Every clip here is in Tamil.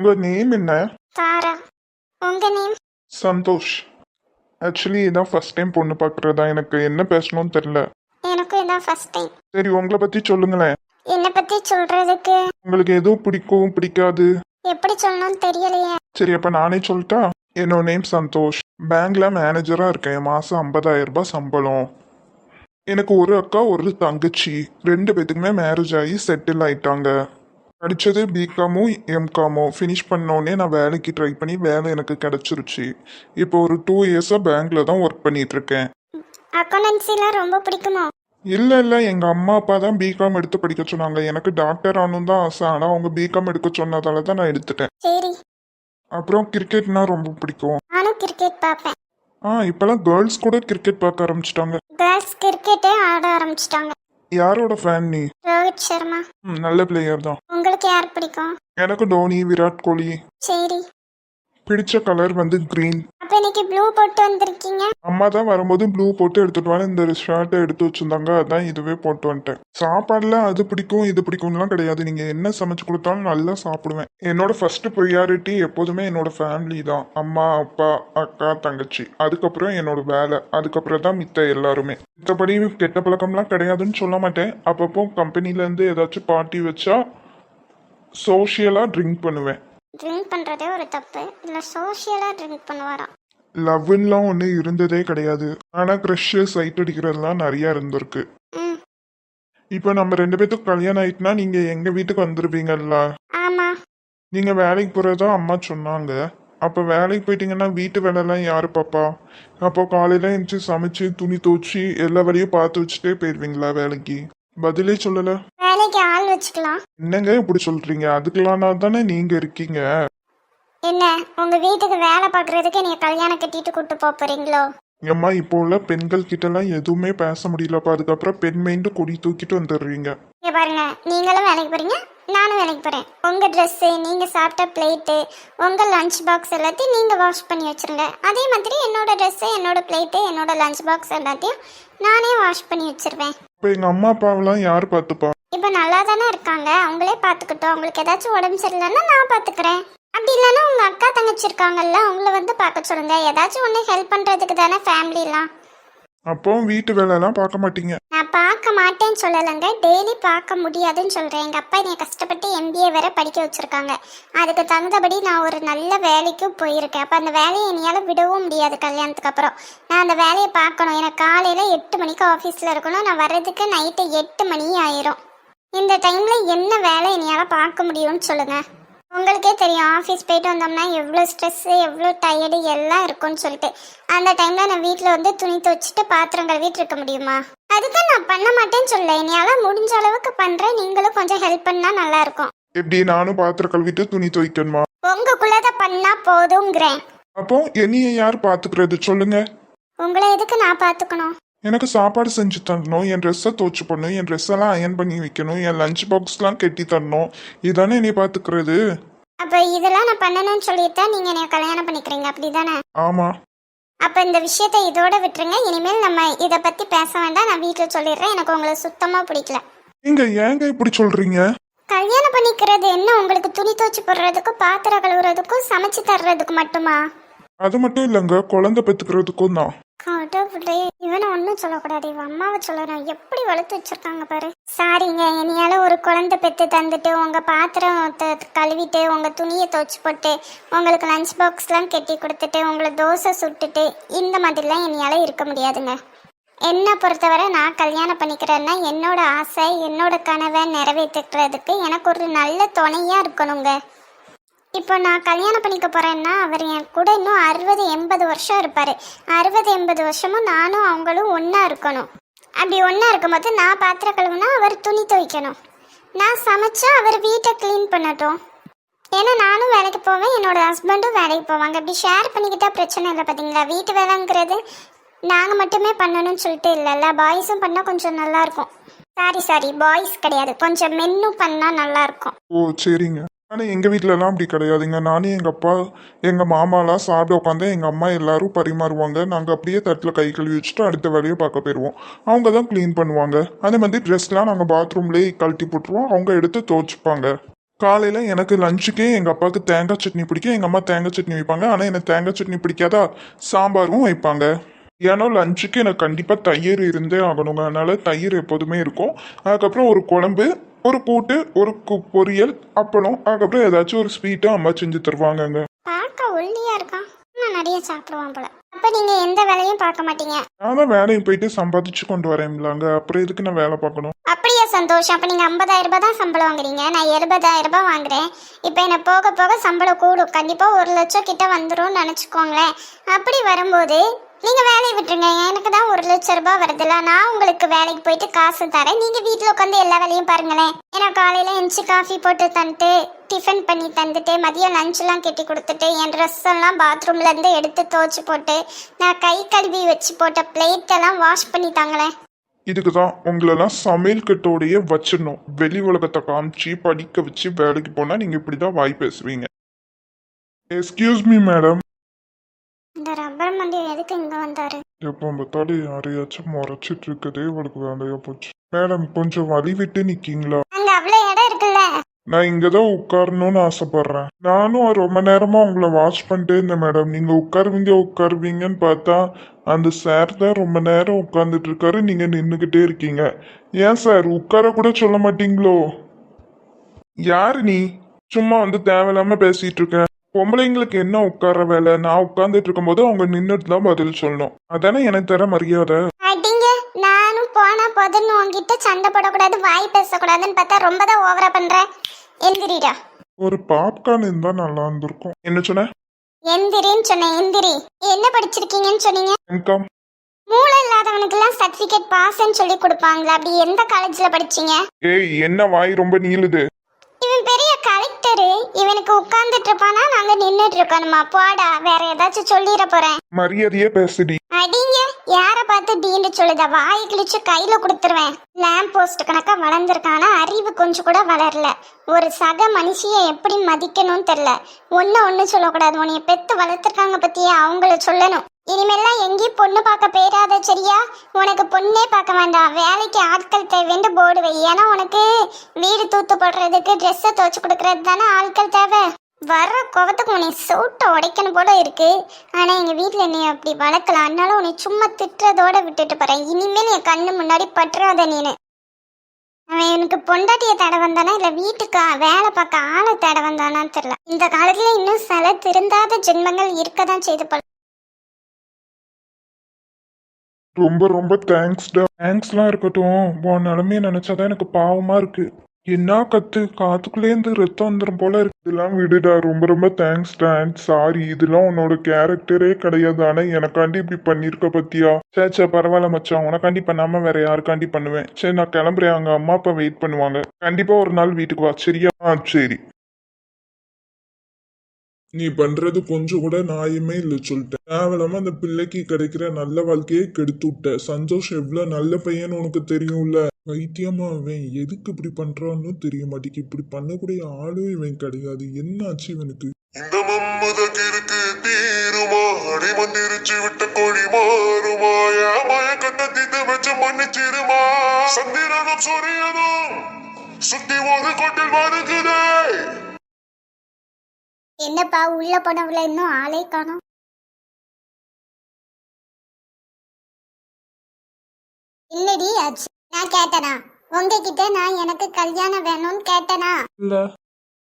உங்க நேம் என்ன? தாரா. உங்க நேம்? சந்தோஷ். ஆக்சுவலி இதான் ஃபர்ஸ்ட் டைம் பொண்ணு பார்க்குறதா, எனக்கு என்ன பேசணும்னு தெரியல. எனக்கும் இதான் ஃபர்ஸ்ட் டைம். சரி, உங்களை பற்றி சொல்லுங்களேன். என்னை பத்தி சொல்றதுக்கு உங்களுக்கு எதுவும் பிடிக்கும் பிடிக்காது? எப்படி சொல்லணும்னு தெரியலையே. சரி, அப்போ நானே சொல்லிட்டா. என்னோட நேம் சந்தோஷ். பேங்க்ல மேனேஜராக இருக்கேன். மாதம் 50,000 ரூபாய் சம்பளம். எனக்கு ஒரு அக்கா ஒரு தங்கச்சி. 2 பேத்துக்குமே மேரேஜ் ஆகி செட்டில் ஆயிட்டாங்க. படித்தது பிகாமோ எம்காமோ ஃபினிஷ் பண்ணோடனே நான் வேலைக்கு ட்ரை பண்ணி வேலை எனக்கு கிடச்சிருச்சு. இப்போ ஒரு 2 இயர்ஸாக பேங்க்ல தான் ஒர்க் பண்ணிட்டு இருக்கேன். அக்கௌண்டன்சிலாம் ரொம்ப பிடிக்குமோ? இல்லை எங்கள் அம்மா அப்பா தான் பிகாம் எடுத்து படிக்க சொன்னாங்க. எனக்கு டாக்டர் ஆகணும் தான் ஆசை. ஆனால் அவங்க பிகாம் எடுக்க சொன்னதால தான் நான் எடுத்துட்டேன். சரி. அப்புறம் கிரிக்கெட்னா ரொம்ப பிடிக்கும். நானும் கிரிக்கெட் பார்ப்பேன். இப்போலாம் கேர்ள்ஸ் கூட கிரிக்கெட் பார்க்க ஆரம்பிச்சிட்டாங்க. கேர்ள்ஸ் கிரிக்கெட்டே ஆட ஆரம்பிச்சிட்டாங்க. யாரோட ஃபேன் நீ? ரோஹித் சர்மா. நல்ல பிளேயர் தான். உங்களுக்கு யார் பிடிக்கும்? எனக்கு தோனி, விராட் கோலி. சரி. பிடிச்ச கலர் வந்து கிரீன். அப்ப இன்னைக்கு ப்ளூ போட்டு வந்திருக்கீங்க. அம்மா தான் வரும்போது ப்ளூ போட்டு எடுத்துட்டு வாங்க இந்த ஷர்ட்டை எடுத்து வச்சிருந்தாங்க, அதான் இதுவே போட்டு வந்துட்டேன். சாப்பாடுல அது பிடிக்கும் இது பிடிக்கும்லாம் கிடையாது. நீங்க என்ன சமைச்சு கொடுத்தாலும் நல்லா சாப்பிடுவேன். என்னோட ஃபர்ஸ்ட் ப்ரியாரிட்டி எப்போதுமே என்னோட ஃபேமிலி தான். அம்மா அப்பா அக்கா தங்கச்சி, அதுக்கப்புறம் என்னோட வேலை, அதுக்கப்புறம் தான் மித்த எல்லாருமே. மித்தபடி கெட்ட பழக்கம்லாம் கிடையாதுன்னு சொல்ல மாட்டேன். அப்பப்போ கம்பெனில இருந்து ஏதாச்சும் பார்ட்டி வச்சா சோஷியலா ட்ரிங்க் பண்ணுவேன். ட்ரிங்க் பண்றதே ஒரு தப்பு, இல்ல சோஷியலா ட்ரிங்க் பண்ணுவாராம். லவ்லாம் ஒன்று இருந்ததே கிடையாது. ஆனால் க்ரஷ்ஷு சைட் அடிக்கிறதுலாம் நிறையா இருந்திருக்கு. இப்போ நம்ம 2 பேத்துக்கு கல்யாணம் ஆயிட்டுனா நீங்கள் எங்கள் வீட்டுக்கு வந்துருவீங்கல்ல? ஆமா. நீங்கள் வேலைக்கு போகிறதா அம்மா சொன்னாங்க. அப்போ வேலைக்கு போயிட்டீங்கன்னா வீட்டு வேலைலாம் யார் பாப்பா? அப்போ காலையில் எழுந்துச்சி சமைச்சு துணி துவச்சி எல்லா வேலையும் பார்த்து வச்சுட்டே போயிடுவீங்களா வேலைக்கு? பதிலே சொல்லலை. வேலைக்கு ஆள் வச்சுக்கலாம். என்னங்க இப்படி சொல்கிறீங்க? அதுக்கெல்லாம் தானே நீங்கள் இருக்கீங்க. என்ன உங்க வீட்டுக்கு வேலை பார்க்கறதுக்கு நீங்க கல்யாணம் கட்டிட்டு கூட்டு போறீங்களோ? ஏம்மா, இப்போ உள்ள பெண்கள் கிட்டலாம் எதுவுமே பேச முடியலப்பா. அதுக்கப்புறம் பெண் மைண்டு கொடி தூக்கிட்டு வந்துடுறீங்க. இங்க பாருங்க, நீங்களும் வேலைக்கு போறீங்க, நானும் வேலைக்கு போறேன். உங்க ட்ரெஸ், நீங்க சாப்பிட்ட பிளேட்டு, உங்க லஞ்ச் பாக்ஸ் எல்லாத்தையும் நீங்க வாஷ் பண்ணி வச்சிருங்க. அதே மாதிரி என்னோட ட்ரெஸ், என்னோட பிளேட்டு, என்னோட லஞ்ச் பாக்ஸ் எல்லாத்தையும் நானே வாஷ் பண்ணி வச்சிருவேன். இப்போ எங்கள் அம்மா அப்பாவெல்லாம் யார் பார்த்துப்பா? இப்போ நல்லா தானே இருக்காங்க, அவங்களே பார்த்துக்கிட்டோம். உங்களுக்கு ஏதாச்சும் உடம்பு சரியில்லைன்னா நான் பார்த்துக்கிறேன். அப்படி இல்லைன்னா உங்க அக்கா தங்கச்சி இருக்காங்கல்ல, அவங்கள வந்து பார்க்க சொல்லுங்க. ஏதாச்சும் ஒன்று ஹெல்ப் பண்றதுக்கு தானே ஃபேமிலிலாம். அப்போ வீட்டு வேலைலாம் பார்க்க மாட்டீங்க? நான் பார்க்க மாட்டேன்னு சொல்லலைங்க, டெய்லி பார்க்க முடியாதுன்னு சொல்கிறேன். எங்கள் அப்பா என்னை கஷ்டப்பட்டு MBA வேற படிக்க வச்சுருக்காங்க. அதுக்கு தகுந்தபடி நான் ஒரு நல்ல வேலைக்கும் போயிருக்கேன். அப்போ அந்த வேலையை என்னால் விடவும் முடியாது. கல்யாணத்துக்கு அப்புறம் நான் அந்த வேலையை பார்க்கணும். எனக்கு காலையில் 8 மணிக்கு ஆஃபீஸில் இருக்கணும். நான் வர்றதுக்கு நைட்டு 8 மணி ஆயிரும். இந்த டைமில் என்ன வேலை என்னால் பார்க்க முடியும்னு சொல்லுங்கள். உங்களுக்கே தெரியும், ஆஃபீஸ் போயிட்டு வந்தோம்னா எவ்வளோ ஸ்ட்ரெஸ்ஸு, எவ்வளோ டயர்டு எல்லாம் இருக்கும்னு சொல்லிட்டு. அந்த டைமில் நான் வீட்டில் வந்து துணி துவச்சிட்டு பாத்திரம் கழுவிட்டு இருக்க முடியுமா? அதுக்கு நான் பண்ண மாட்டேன்னு சொல்ல, என்னால் முடிஞ்ச அளவுக்கு பண்ணுறேன். நீங்களும் கொஞ்சம் ஹெல்ப் பண்ணால் நல்லாயிருக்கும். எப்படி நானும் பாத்திரம் கழுவிட்டு துணி துவைக்கணுமா? உங்களுக்குள்ளதை பண்ணால் போதுங்கிறேன். அப்போ என்னைய யார் பார்த்துக்கிறது சொல்லுங்க? உங்களை எதுக்கு நான் பார்த்துக்கணும்? எனக்கு சாப்பாடு செஞ்சு தரணும், என் ட்ரெஸ்ஸை துவச்சி பண்ணணும், என் ட்ரெஸ்ஸெல்லாம் அயன் பண்ணி வைக்கணும், என் லஞ்ச் பாக்ஸ்லாம் கட்டி தரணும். இதானே என்னை பார்த்துக்கிறது? அப்போ இதெல்லாம் நான் பண்ணணும்னு சொல்லித்தான் நீங்கள் என்னை கல்யாணம் பண்ணிக்கிறீங்க, அப்படி தானே? ஆமாம். அப்போ இந்த விஷயத்தை இதோட விட்டுருங்க. இனிமேல் நம்ம இதை பற்றி பேச வேண்டாம். நான் வீட்டில் சொல்லிடுறேன். எனக்கு உங்களை சுத்தமாக பிடிக்கல. ஏங்க இப்படி சொல்கிறீங்க? கல்யாணம் பண்ணிக்கிறது என்ன உங்களுக்கு துணி துவச்சி போடுறதுக்கும் பாத்திரம் கழுவுறதுக்கும் சமைச்சு தர்றதுக்கு மட்டுமா? அது மட்டும் இல்லைங்க, குழந்தை பெற்றுக்கிறதுக்கும் தான். கடவுளே, இவனை ஒன்றும் சொல்லக்கூடாது, இவன் அம்மாவை சொல்லணும். எப்படி வளர்த்து வச்சிருக்காங்க பாரு. சாரிங்க, என்னையால ஒரு குழந்தை பெற்று தந்துட்டு, உங்கள் பாத்திரம் கழுவிட்டு, உங்கள் துணியை துவச்சி போட்டு, உங்களுக்கு லஞ்ச் பாக்ஸ்லாம் கட்டி கொடுத்துட்டு, உங்களை தோசை சுட்டுட்டு, இந்த மாதிரிலாம் என்னையால இருக்க முடியாதுங்க. என்னை பொறுத்தவரை நான் கல்யாணம் பண்ணிக்கிறேன்னா என்னோட ஆசை, என்னோட கனவை நிறைவேற்றுக்கிறதுக்கு எனக்கு ஒரு நல்ல துணையாக இருக்கணுங்க. இப்போ நான் கல்யாணம் பண்ணிக்க போகிறேன்னா அவர் என் கூட இன்னும் 60-80 வருஷம் இருப்பார். 60-80 வருஷமும் நானும் அவங்களும் ஒன்றா இருக்கணும். அப்படி ஒன்றா இருக்கும்போது நான் பாத்திரம் கழுவுனா அவர் துணி துவைக்கணும், நான் சமைச்சா அவர் வீட்டை க்ளீன் பண்ணட்டும். ஏன்னா நானும் வேலைக்கு போவேன், என்னோட ஹஸ்பண்டும் வேலைக்கு போவாங்க. அப்படி ஷேர் பண்ணிக்கிட்டா பிரச்சனை இல்லை. பார்த்தீங்களா, வீட்டு வேலைங்கிறது நாங்கள் மட்டுமே பண்ணணும்னு சொல்லிட்டு இல்லைல்ல, பாய்ஸும் பண்ணால் கொஞ்சம் நல்லாயிருக்கும். சாரி பாய்ஸ் கிடையாது, கொஞ்சம் மென்னும் பண்ணால் நல்லாயிருக்கும். ஓ சரிங்க. ஆனால் எங்கள் வீட்டிலலாம் அப்படி கிடையாதுங்க. நானும் எங்கள் அப்பா எங்கள் மாமாலாம் சாப்பிட உட்காந்து எங்கள் அம்மா எல்லாரும் பரிமாறுவாங்க. நாங்கள் அப்படியே தட்டில் கை கழுவி வச்சுட்டு அடுத்த வேலையை பார்க்க போயிடுவோம். அவங்க தான் க்ளீன் பண்ணுவாங்க. அதே மாதிரி ட்ரெஸ்லாம் நாங்கள் பாத்ரூம்லேயே கழட்டி போட்டுருவோம், அவங்க எடுத்து துவச்சிப்பாங்க. காலையில எனக்கு லஞ்சுக்கே எங்க அப்பாவுக்கு தேங்காய் சட்னி பிடிக்கும், எங்க அம்மா தேங்காய் சட்னி வைப்பாங்க. ஆனா எனக்கு தேங்காய் சட்னி பிடிக்காதா, சாம்பாரும் வைப்பாங்க. ஏன்னா லஞ்சுக்கு எனக்கு கண்டிப்பா தயிர் இருந்தே ஆகணுங்க, அதனால தயிர் எப்போதுமே இருக்கும். அதுக்கப்புறம் ஒரு குழம்பு, ஒரு கூட்டு, ஒரு பொரியல், அப்பளம், அதுக்கப்புறம் ஏதாச்சும் ஒரு ஸ்வீட்டு அம்மா செஞ்சு தருவாங்கங்க. பார்க்க ஒல்லியா இருக்கான், இன்னும் நிறைய சாப்பிடுவான் போல. அப்ப நீங்க எந்த வேலையும் பார்க்க மாட்டீங்க? நான் தான் வேலைக்கு போயிட்டு சம்பாதிச்சு கொண்டு வரேன்லாங்க, அப்புறம் எதுக்கு நான் வேலை பார்க்கணும்? அப்படியா சந்தோஷம். அப்ப நீங்க 50,000 ரூபாய் தான் சம்பளம் வாங்குறீங்க, நான் 70,000 ரூபாய் வாங்குறேன். இப்போ என்ன போக போக சம்பளம் கூடும், கண்டிப்பா 1,00,000 கிட்ட வந்துரும்னு நினைச்சுக்கோங்களேன். அப்படி வரும்போது நீங்க வேலையை விட்டுருங்க. எனக்கு தான் 1,00,000 ரூபாய் வருதுல்ல, நான் உங்களுக்கு வேலைக்கு போயிட்டு காசு தரேன், நீங்க வீட்டில் உட்காந்து எல்லா வேலையும் பாருங்களேன். ஏன்னா காலையில எந்திச்சு காஃபி போட்டு தந்துட்டு, டிஃபன் பண்ணி தந்துட்டு, மதியம் லஞ்செல்லாம் கட்டி கொடுத்துட்டு, என் ட்ரெஸ் எல்லாம் பாத்ரூம்ல இருந்து எடுத்து துவைச்சு போட்டு, நான் கை கழுவி வச்சு போட்ட பிளேட் எல்லாம் வாஷ் பண்ணி தாங்களேன். இதுக்கு தான் உங்களெல்லாம் சமையல் கட்டோடையே வச்சிடணும். வெளி உலகத்தை காமிச்சு படிக்க வச்சு வேலைக்கு போனா நீங்க இப்படிதான் வாய் பேசுவீங்க. Excuse me madam. இந்த ரப்பர் மண்டி எதுக்கு இங்க வந்தாரு? எப்போ பார்த்தாலும் யாரையாச்சும் முறைச்சிட்டு இருக்கதே இவளுக்கு வேலையா போச்சு. மேடம் கொஞ்சம் வழி விட்டு நிக்கீங்களா? அங்க அவ்வளவு இடம் இருக்குல்ல. நான் இங்கதான் உட்காரணும்னு ஆசைப்படுறேன். நானும் ரொம்ப நேரமா உங்களை வாட்ச் பண்ணிட்டே இருந்தேன் மேடம். நீங்க உட்காருவீங்கன்னு பார்த்தா அந்த சார் தான் ரொம்ப நேரம் உட்கார்ந்துட்டு இருக்காரு, நீங்க நின்னுகிட்டே இருக்கீங்க. ஏன் சார் உட்கார கூட சொல்ல மாட்டீங்களோ? யாரு நீ? சும்மா வந்து தேவையில்லாம பேசிட்டு இருக்க. பொம்பளைங்களுக்கு என்ன உட்கார வேலை? நான் உட்கார்ந்துட்டு இருக்கும்போது அவங்க நின்றுட்டு தான் பதில் சொல்லணும், அதானே எனக்கு தர மரியாதை. அடிங்க, நானும் போனா போதுன்னு உங்ககிட்ட சண்டை போடக்கூடாது, வாய் பேசக்கூடாதுன்னு பார்த்தா ரொம்ப தான் ஓவரா பண்ற. எந்திரிடா. ஒரு பாப்கார்ன் இருந்தா நல்லா இருந்திருக்கும். என்ன சொன்ன? எந்திரின்னு சொன்னேன், எந்திரி. என்ன படிச்சிருக்கீங்கன்னு சொன்னீங்க? எம்காம். மூளை இல்லாதவனுக்கெல்லாம் சர்டிபிகேட் பாஸ்ன்னு சொல்லி கொடுப்பாங்களா? அப்படி எந்த காலேஜ்ல படிச்சீங்க? ஏய் என்ன வாய் ரொம்ப நீளுது? இவன் பெரிய கலெக்டரு, இவனுக்கு உட்கார்ந்துட்டு இருப்பானா, நாங்க நின்னுட்டு இருக்கணுமா? போடா, வேற ஏதாச்சும் சொல்லிட போறேன். மரியாதையே பேசுடி. அடிங்க, யார பார்த்து டீன்னு சொல்லுதா? வாயை கிழிச்சு கையில கொடுத்துருவேன். லேம்ப் போஸ்ட் கணக்கா வளர்ந்துருக்கானா, அறிவு கொஞ்சம் கூட வளரல. ஒரு சக மனுஷிய எப்படி மதிக்கணும்னு தெரியல. ஒன்னு சொல்லக்கூடாது, உன்னைய பெத்து வளர்த்துருக்காங்க பத்தியே அவங்கள சொல்லணும். இனிமேல்லாம் எங்கேயும் பொண்ணு பார்க்க போயிடாத, சரியா? உனக்கு பொண்ணே பார்க்க வேண்டாம், வேலைக்கு ஆட்கள் தேவைன்னு போர்டு வை. ஏன்னா உனக்கு வீடு தூத்து போடுறதுக்கு, ட்ரெஸ்ஸை துவைச்சு கொடுக்கறது தானே ஆட்கள் தேவை. வர்ற கோவத்துக்கு உன்னை சூட்டை உடைக்கணும் போல இருக்கு. ஆனா எங்க வீட்டுல என்னை அப்படி வளர்க்கலாம், அதனால உன்னை சும்மா திட்டுறதோட விட்டுட்டு போறேன். இனிமேல் என் கண்ணு முன்னாடி பற்றாத நீனு. அவன் எனக்கு பொண்டாட்டிய தேட வந்தானா இல்ல வீட்டுக்கு வேலை பார்க்க ஆளை தேட வந்தானான்னு தெரியல. இந்த காலத்துல இன்னும் சில திருந்தாத ஜென்மங்கள் இருக்கதான் செய்து போல. ரொம்ப ரொம்ப தேங்க்ஸ்டா. தேங்க்ஸ்லாம் இருக்கட்டும், உன் நிலைமையை நினைச்சாதான் எனக்கு பாவமா இருக்கு. என்ன கத்து காத்துக்குள்ளேருந்து ரத்தம் வந்துடும் போல இருக்கு. இதெல்லாம் விடுடா, ரொம்ப ரொம்ப தேங்க்ஸ்டா அண்ட் சாரி. இதெல்லாம் உன்னோட கேரக்டரே கிடையாது, ஆனா எனக்காண்டி இப்படி பண்ணிருக்க பத்தியா? சே பரவாயில்ல மச்சான், உனக்காண்டி பண்ணாம வேற யாருக்காண்டி பண்ணுவேன். சரி நான் கிளம்புறேன், அங்க அம்மா அப்பா வெயிட் பண்ணுவாங்க. கண்டிப்பா ஒரு நாள் வீட்டுக்கு வா, சரியா? சரி. நீ பண்றது கொஞ்சம் கூட நியாயமே இல்லை சொல்லிட்டேன். தேவையில்லாம அந்த பிள்ளைக்கு கிடைக்கிற நல்ல வாழ்க்கையே கெடுத்து விட்ட. சந்தோஷ் எவ்வளவு நல்ல பையன் உனக்கு தெரியும்ல. வைத்தியமா அவன் எதுக்கு இப்படி பண்றான்னு தெரிய மாட்டேங்குது. இப்படி பண்ணக்கூடிய ஆளும் இவன் கிடையாது. என்ன ஆச்சு இவனுக்கு? இந்த மம்மதகிருக்கு தீருமா, அடி மந்திரிச்சு விட்ட கோழி மாறுமா, ஏமாய கட்டத்திட்டு வச்சு மன்னிச்சிருமா, சந்திரனும் சூரியனும் சுத்தி ஒரு கொட்டில் வருகுதே. என்னப்பா உள்ள போனவள இன்னும் ஆளே காணோம்? இல்லடி ஆச்சு. நான் கேட்டனா உங்ககிட்ட? நான் எனக்கு கல்யாணம் வேணும்னு கேட்டனா? இல்ல.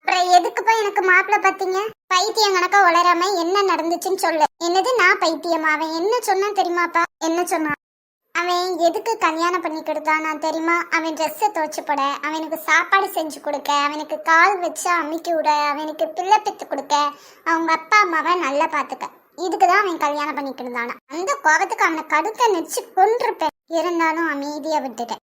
அப்புறம் எதுக்குப்பா எனக்கு மாப்பிள்ள பாத்தீங்க? பைத்தியம் கணக்கா உளராம என்ன நடந்துச்சுன்னு சொல்லு. என்னது நான் பைத்தியமா? அவன் என்ன சொன்னான் தெரியுமாப்பா? என்ன சொன்னான்? அவன் எதுக்கு கல்யாணம் பண்ணி கொடுத்தான் நான் தெரியுமா? அவன் ட்ரெஸ்ஸை துவைச்சு போட, அவனுக்கு சாப்பாடு செஞ்சு கொடுக்க, அவனுக்கு கால் வச்சு அமுக்கி விட, அவனுக்கு பிள்ளை பெற்று கொடுக்க, அவங்க அப்பா அம்மாவை நல்லா பாத்துக்க. இதுக்குதான் அவன் கல்யாணம் பண்ணிட்டு இருந்தானா. அந்த கோபத்துக்கு அவனை கடுக்க நெச்சு கொன்றிருப்பேன். இருந்தாலும் அமைதியா விட்டுட்டேன்.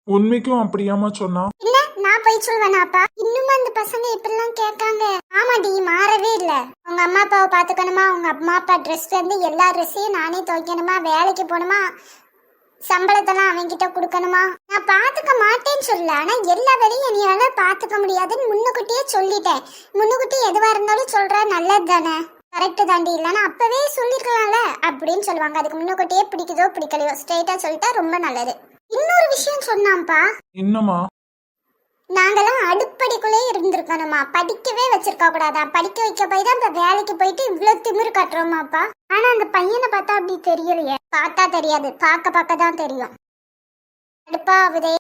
உண்மைக்கும் அப்படியாமா சொன்னா? இல்ல நான் போய் சொல்வேனாப்பா? இன்னும் அந்த பசங்க இப்படிலாம் கேட்காங்க. ஆமாடி, மாறவே இல்ல. உங்க அம்மா அப்பாவை பாத்துக்கணுமா, உங்க அம்மா அப்பா ட்ரெஸ்ல இருந்து எல்லா ட்ரெஸ்ஸையும் நானே துவைக்கணுமா, வேலைக்கு போகணுமா, சம்பளத்தெல்லாம் அவன்கிட்ட கொடுக்கணுமா? நான் பாத்துக்க மாட்டேன்னு சொல்லல, ஆனா எல்லா வேலையும் என்னால பாத்துக்க முடியாதுன்னு முன்னுக்கூட்டியே சொல்லிட்டேன். முன்னுக்கூட்டி எதுவா இருந்தாலும் சொல்ற நல்லது தானே, கரெக்டு தாண்டி. இல்லைன்னா அப்பவே சொல்லிருக்கலாம்ல அப்படின்னு சொல்லுவாங்க. அதுக்கு முன்னுக்கூட்டியே பிடிக்குதோ பிடிக்கலையோ ஸ்ட்ரெயிட்டா சொல்லிட்டா ரொம்ப நல்லது. இன்னொரு விஷயம் சொன்னான்ப்பா. என்னமா? நாங்கெல்லாம் அடுப்படிக்குள்ளே இருந்திருக்கணுமா, படிக்கவே வச்சிருக்க கூடாதா? படிக்க வைக்க போய் தான் இந்த வேலைக்கு போயிட்டு இவ்வளவு திமிரு கட்டுறோமாப்பா. ஆனா அந்த பையனை பார்த்தா அப்படி தெரியலையே. பார்த்தா தெரியாது, பார்க்க தான் தெரியும். அடுப்பாவதே.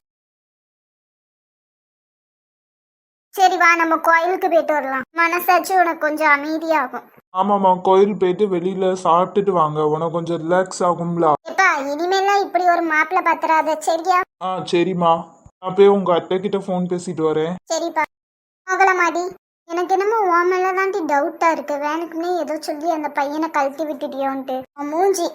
சரி வா, நம்ம கோயிலுக்கு போயிட்டு வரலாம். மனசாச்சு உனக்கு கொஞ்சம் அமைதியாகும். ஆமாம்மா, கோயில் போயிட்டு வெளியில சாப்பிட்டுட்டு வாங்க, உனக்கு கொஞ்சம் ரிலாக்ஸ் ஆகும்ல. எப்பா இனிமேலாம் இப்படி ஒரு மாப்பிள்ள பாத்துறாத, சரியா? சரிம்மா, நான் போய் உங்க அத்தை கிட்ட ஃபோன் பேசிட்டு வரேன். சரிப்பா. போகலாமாடி? எனக்கு என்னமோ உன் மேல தாண்டி டவுட்டா இருக்கு. வேணுக்குன்னே ஏதோ சொல்லி அந்த பையனை கழட்டி விட்டுட்டியோன்ட்டு. மூஞ்சி.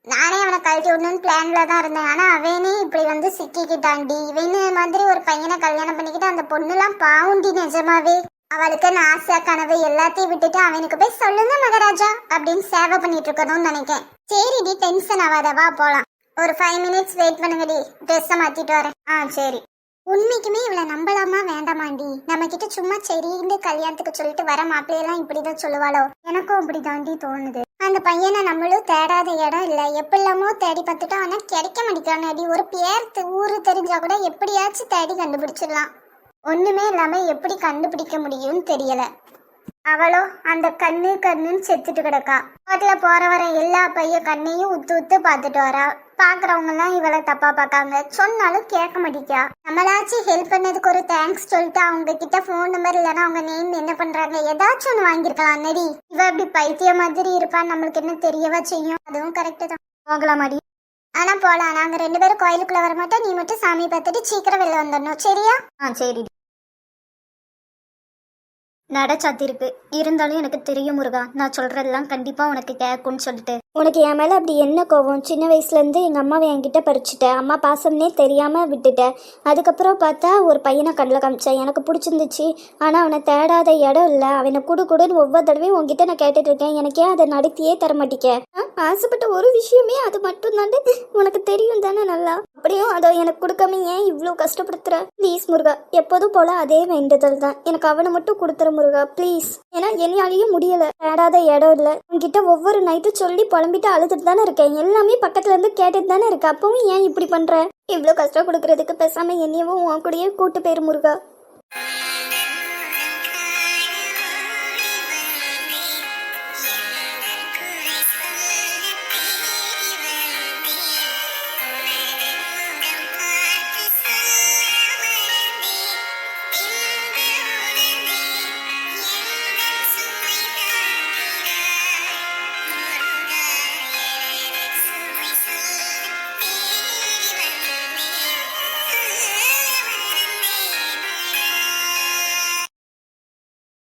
நானே அவனை கழட்டி விடணும்னு பிளான்ல தான் இருந்தேன். ஆனா அவனே இப்படி வந்து சிக்கிக்கிட்டாண்டி. இவனு மாதிரி ஒரு பையனை கல்யாணம் பண்ணிக்கிட்டு அந்த பொண்ணுலாம் பாவுண்டி நிஜமாவே. அவளுக்கு ஆசை கனவு எல்லாத்தையும் விட்டுட்டு அவனுக்கு போய் சொல்லுங்க மகாராஜா அப்படின்னு சேவை பண்ணிட்டு இருக்கணும்னு நினைக்கேன். சரிடி, டென்ஷன் ஆகாதவா போலாம். ஒரு 5 minutes வெயிட் பண்ணுங்கடி, ட்ரெஸ்ஸை மாத்திட்டு வரேன். சரி. உண்மைக்குமே இவளை நம்பலாமா வேண்டாமாண்டி? நம்ம கிட்ட சும்மா சரின்னு கல்யாணத்துக்கு சொல்லிட்டு வர மாப்பிள்ளையெல்லாம் இப்படிதான் சொல்லுவாளோ? எனக்கும் அப்படி தாண்டி தோணுது. அந்த பையனை நம்மளும் தேடாத இடம் இல்ல, எப்படிலாமோ தேடி பார்த்துட்டோம். ஆனா கிடைக்க மாட்டேங்கானடி. ஒரு பேர் ஊரு தெரிஞ்சா கூட எப்படியாச்சும் தேடி கண்டுபிடிச்சிடலாம். ஒண்ணுமே இல்லாம எப்படி கண்டுபிடிக்க முடியும்னு தெரியல. அவளோ அந்த கண்ணுன்னு செத்துட்டு கிடக்கா. ரோட்ல போற வர எல்லா பையன் கண்ணையும் உத்து பார்த்துட்டு வரா. பாக்குறவங்க எல்லாம் இவளை தப்பா பார்க்காங்க. சொன்னாலும் கேட்க மாட்டேங்கா. நம்மளாச்சும் ஹெல்ப் பண்ணதுக்கு ஒரு தேங்க்ஸ் சொல்லிட்டு அவங்க கிட்ட போன் நம்பர் இல்லைன்னா அவங்க நேம் என்ன பண்றாங்க ஏதாச்சும் ஒண்ணு வாங்கிருக்கலாம். நடி இவ அப்படி பைத்திய மாதிரி இருப்பான்னு நம்மளுக்கு என்ன தெரியவா செய்யும்? அதுவும் கரெக்டு தான். போகலாமாடி? ஆனா போலாம். நாங்க 2 பேரும் கோயிலுக்குள்ள வர மாட்டோம். நீ மட்டும் சாமி பார்த்துட்டு சீக்கிரம் வெளில வந்துடணும், சரியா? சரி. நட சாத்திருக்கு இருந்தாலும் எனக்கு தெரியும் முருகா, நான் சொல்றதெல்லாம் கண்டிப்பா உனக்கு கேட்கும்னு சொல்லிட்டு. உனக்கு என் மேல அப்படி என்ன கோவம்? சின்ன வயசுல இருந்து எங்க அம்மாவை என்கிட்ட பறிச்சுட்டேன். அம்மா பாசம்னே தெரியாம விட்டுட்டேன். அதுக்கப்புறம் பார்த்தா ஒரு பையனை கண்ணில் காமிச்சேன், எனக்கு பிடிச்சிருந்துச்சு. ஆனா அவனை தேடாத இடம் இல்லை. அவனை குடுன்னு ஒவ்வொரு தடவையும் உங்ககிட்ட நான் கேட்டுட்டு இருக்கேன். எனக்கே அதை நடத்தியே தர மாட்டேங்க. ஆசைப்பட்ட ஒரு விஷயமே அது மட்டும் தானே உனக்கு தெரியும் தானே நல்லா. அப்படியும் அதை எனக்கு கொடுக்காம ஏன் இவ்வளோ கஷ்டப்படுத்துற? ப்ளீஸ் முருகா, எப்போதும் போல அதே வேண்டுதல் தான். எனக்கு அவனை மட்டும் கொடுத்துற முருகா ப்ளீஸ். ஏன்னா என்னாலேயும் முடியல. தேடாத இடம் இல்லை. உன்கிட்ட ஒவ்வொரு நைட்டும் சொல்லி புலம்பிட்டு அழுதுட்டு தானே இருக்கேன். எல்லாமே பக்கத்துல இருந்து கேட்டுட்டு தானே இருக்கு. அப்பவும் ஏன் இப்படி பண்ற? இவ்வளோ கஷ்டம் கொடுக்கறதுக்கு பேசாம என்னையவும் உன் கூடயே கூட்டு போயிரு முருகா.